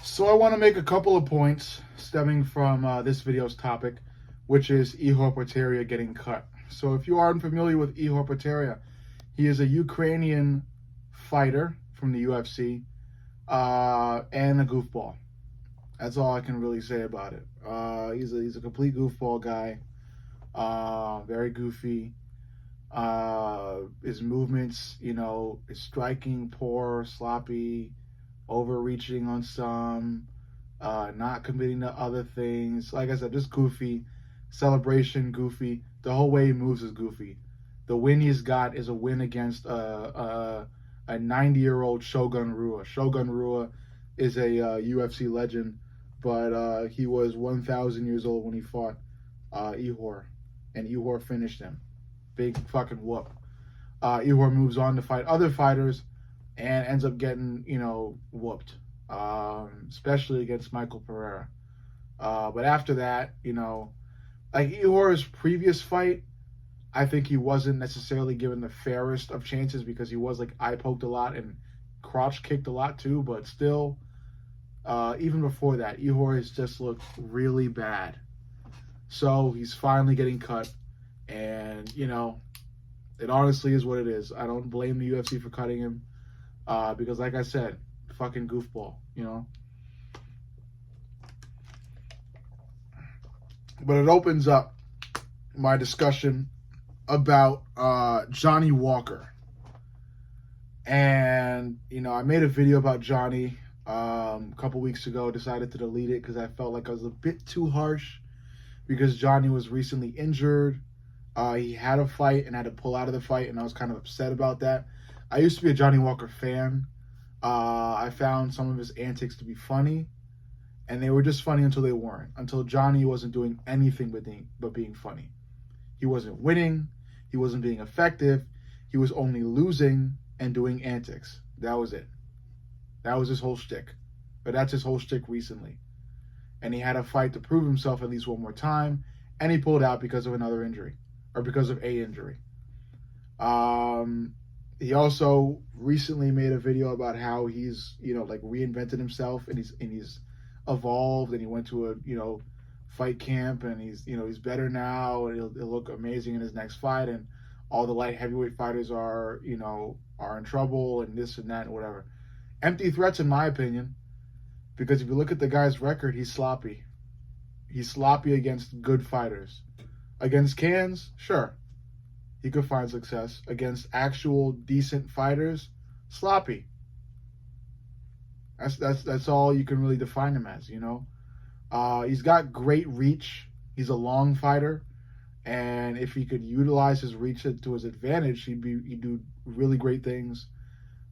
So I want to make a couple of points stemming from this video's topic, which is Ihor Potieria getting cut. So if you aren't familiar with Ihor Potieria, he is a Ukrainian fighter from the UFC and a goofball. That's all I can really say about it. He's a complete goofball guy, very goofy. His movements, his striking poor, sloppy, overreaching on some, not committing to other things. Like I said, just goofy. Celebration, goofy. The whole way he moves is goofy. The win he's got is a win against a 90-year-old Shogun Rua. Shogun Rua is a UFC legend, but he was 1,000 years old when he fought Ihor, and Ihor finished him. Big fucking whoop. Ihor moves on to fight other fighters and ends up getting, whooped, especially against Michael Pereira. But after that, like Ihor's previous fight, I think he wasn't necessarily given the fairest of chances because he was like eye poked a lot and crotch kicked a lot too. But still, even before that, Ihor has just looked really bad. So he's finally getting cut. And, it honestly is what it is. I don't blame the UFC for cutting him because, like I said, fucking goofball, But it opens up my discussion about Johnny Walker. And, I made a video about Johnny a couple weeks ago, decided to delete it because I felt like I was a bit too harsh because Johnny was recently injured. He had a fight and had to pull out of the fight, and I was kind of upset about that. I used to be a Johnny Walker fan. I found some of his antics to be funny, and they were just funny until they weren't. Until Johnny wasn't doing anything but being funny. He wasn't winning. He wasn't being effective. He was only losing and doing antics. That was it. That was his whole shtick. But that's his whole shtick recently. And he had a fight to prove himself at least one more time, and he pulled out because of another injury. Or because of a injury. He also recently made a video about how he's, reinvented himself and he's evolved, and he went to a, fight camp, and he's better now, and he'll look amazing in his next fight, and all the light heavyweight fighters are in trouble and this and that and whatever. Empty threats in my opinion, because if you look at the guy's record, he's sloppy. He's sloppy against good fighters. Against cans, sure, he could find success. Against actual decent fighters, sloppy. That's all you can really define him as. He's got great reach. He's a long fighter, and if he could utilize his reach to his advantage, he'd do really great things.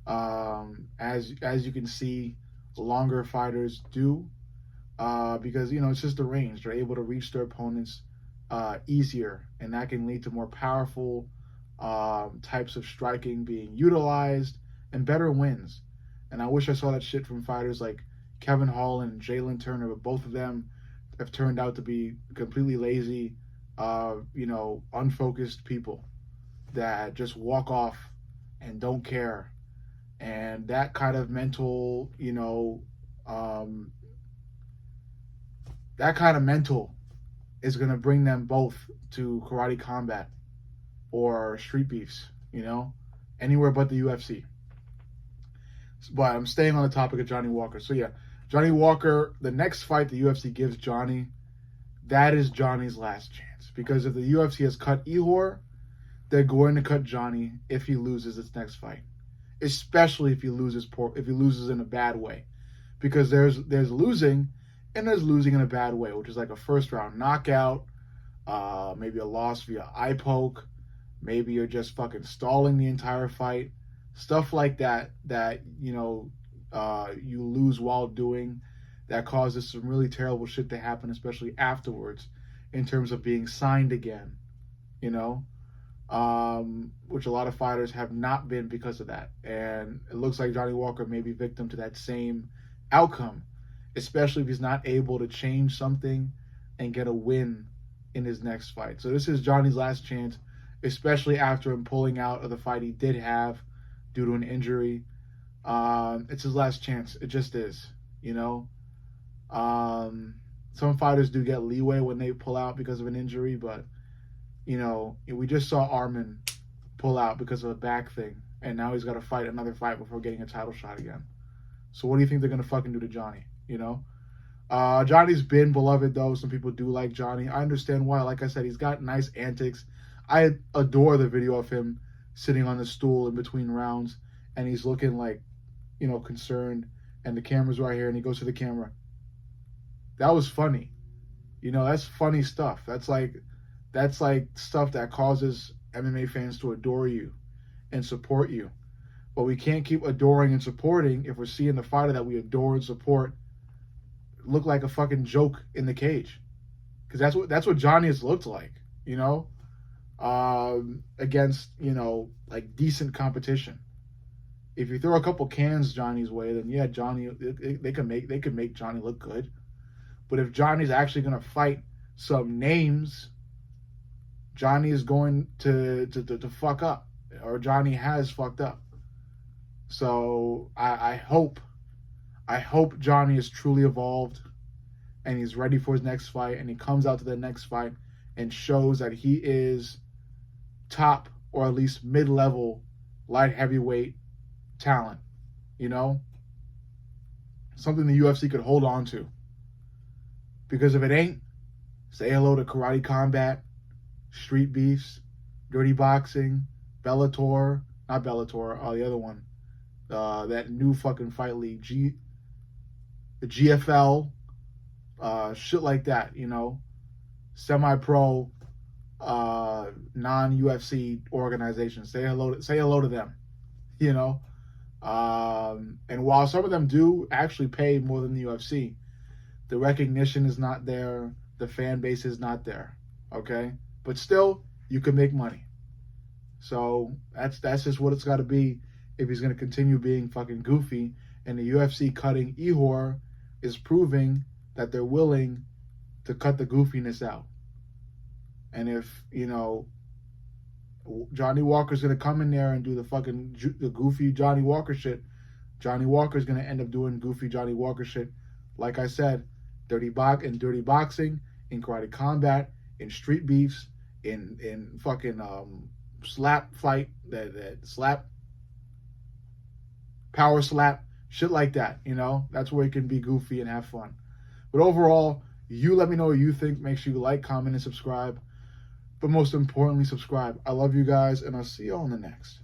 As you can see, longer fighters do, because it's just the range. They're able to reach their opponents easier, and that can lead to more powerful types of striking being utilized and better wins. And I wish I saw that shit from fighters like Kevin Holland and Jalen Turner, but both of them have turned out to be completely lazy, unfocused people that just walk off and don't care. And that kind of mental, is going to bring them both to karate combat or street beefs, anywhere but the UFC. But I'm staying on the topic of Johnny Walker. So yeah, Johnny Walker, the next fight the UFC gives Johnny, that is Johnny's last chance. Because if the UFC has cut Ihor, they're going to cut Johnny if he loses his next fight. Especially if he loses in a bad way. Because there's losing, and there's losing in a bad way, which is like a first round knockout, maybe a loss via eye poke, maybe you're just fucking stalling the entire fight, stuff like that you lose while doing, that causes some really terrible shit to happen, especially afterwards, in terms of being signed again, which a lot of fighters have not been because of that. And it looks like Johnny Walker may be victim to that same outcome, especially if he's not able to change something and get a win in his next fight. So this is Johnny's last chance, especially after him pulling out of the fight he did have due to an injury. It's his last chance. It just is, Some fighters do get leeway when they pull out because of an injury, but you know, we just saw Arman pull out because of a back thing, and now he's got to fight another fight before getting a title shot again. So what do you think they're gonna fucking do to Johnny? You know, Johnny's been beloved though. Some people do like Johnny. I understand why. Like I said, he's got nice antics. I adore the video of him sitting on the stool in between rounds, and he's looking like, you know, concerned, and the camera's right here, and he goes to the camera. That was funny. You know, that's funny stuff. That's like stuff that causes MMA fans to adore you and support you. But we can't keep adoring and supporting if we're seeing the fighter that we adore and support look like a fucking joke in the cage. Because that's what Johnny has looked like, you know, against, you know, like decent competition. If you throw a couple cans Johnny's way, then yeah, Johnny, they could make Johnny look good. But if Johnny's actually gonna fight some names, Johnny is going to fuck up, or Johnny has fucked up. So I hope Johnny is truly evolved and he's ready for his next fight, and he comes out to the next fight and shows that he is top or at least mid-level light heavyweight talent, you know? Something the UFC could hold on to. Because if it ain't, say hello to Karate Combat, Street Beefs, Dirty Boxing, Bellator, not Bellator, the other one, that new fucking fight league, the GFL, shit like that, you know, semi-pro, non-UFC organizations. Say hello to them, you know. And while some of them do actually pay more than the UFC, the recognition is not there, the fan base is not there, okay? But still, you can make money. So that's just what it's got to be if he's going to continue being fucking goofy. And the UFC cutting Ihor is proving that they're willing to cut the goofiness out. And if, you know, Johnny Walker's going to come in there and do the goofy Johnny Walker shit, Johnny Walker's going to end up doing goofy Johnny Walker shit. Like I said, dirty boxing, in Karate Combat, in Street Beefs, in fucking slap fight, that slap, power slap, shit like that, you know? That's where it can be goofy and have fun. But overall, you let me know what you think. Make sure you like, comment, and subscribe. But most importantly, subscribe. I love you guys, and I'll see you on the next.